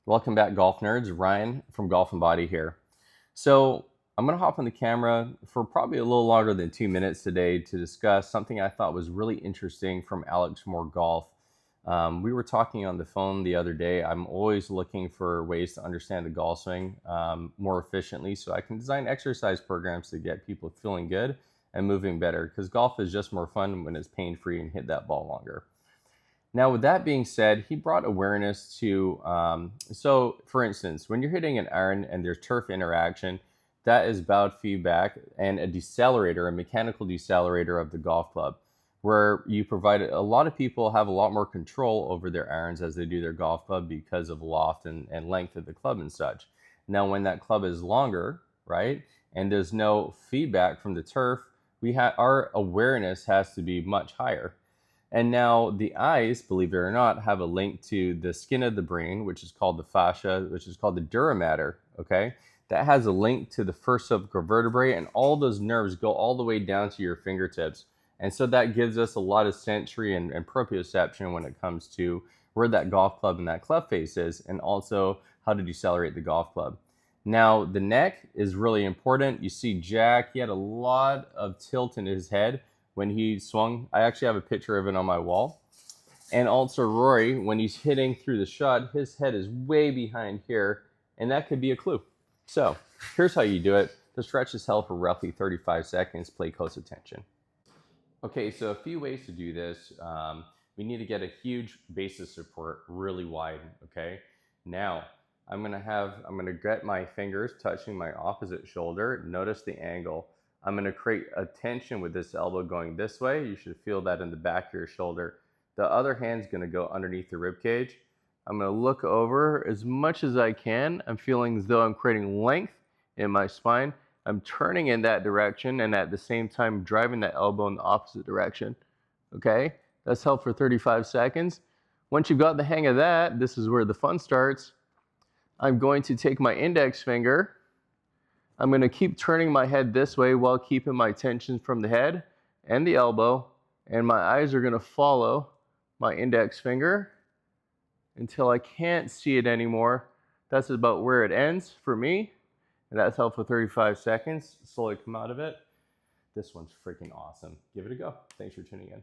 Welcome back, golf nerds. Ryan from Golf and Body here. So I'm going to hop on the camera for probably a little longer than 2 minutes today to discuss something I thought was really interesting from Alex Moore Golf. We were talking on the phone the other day. I'm always looking for ways to understand the golf swing more efficiently so I can design exercise programs to get people feeling good and moving better, because golf is just more fun when it's pain-free and hit that ball longer. Now, with that being said, he brought awareness to, so for instance, when you're hitting an iron and there's turf interaction, that is bowed feedback and a decelerator, a mechanical decelerator of the golf club, where you provide, a lot of people have a lot more control over their irons as they do their golf club because of loft and length of the club and such. Now, when that club is longer, right, and there's no feedback from the turf, our awareness has to be much higher. And now the eyes, believe it or not, have a link to the skin of the brain, which is called the fascia, which is called the dura mater, okay? That has a link to the first cervical vertebrae, and all those nerves go all the way down to your fingertips. And so that gives us a lot of sensory and proprioception when it comes to where that golf club and that club face is, and also how to decelerate the golf club. Now, the neck is really important. You see Jack, he had a lot of tilt in his head when he swung. I actually have a picture of it on my wall. And also Rory, when he's hitting through the shot, his head is way behind here, and that could be a clue. So here's how you do it. The stretch is held for roughly 35 seconds. Play close attention. Okay, so a few ways to do this. We need to get a huge base of support really wide, okay? Now, I'm gonna get my fingers touching my opposite shoulder. Notice the angle. I'm going to create a tension with this elbow going this way. You should feel that in the back of your shoulder. The other hand's going to go underneath the rib cage. I'm going to look over as much as I can. I'm feeling as though I'm creating length in my spine. I'm turning in that direction and at the same time driving that elbow in the opposite direction. Okay, that's held for 35 seconds. Once you've got the hang of that, this is where the fun starts. I'm going to take my index finger. I'm going to keep turning my head this way while keeping my tension from the head and the elbow, and my eyes are going to follow my index finger until I can't see it anymore. That's about where it ends for me, and that's held for 35 seconds. Slowly come out of it. This one's freaking awesome. Give it a go. Thanks for tuning in.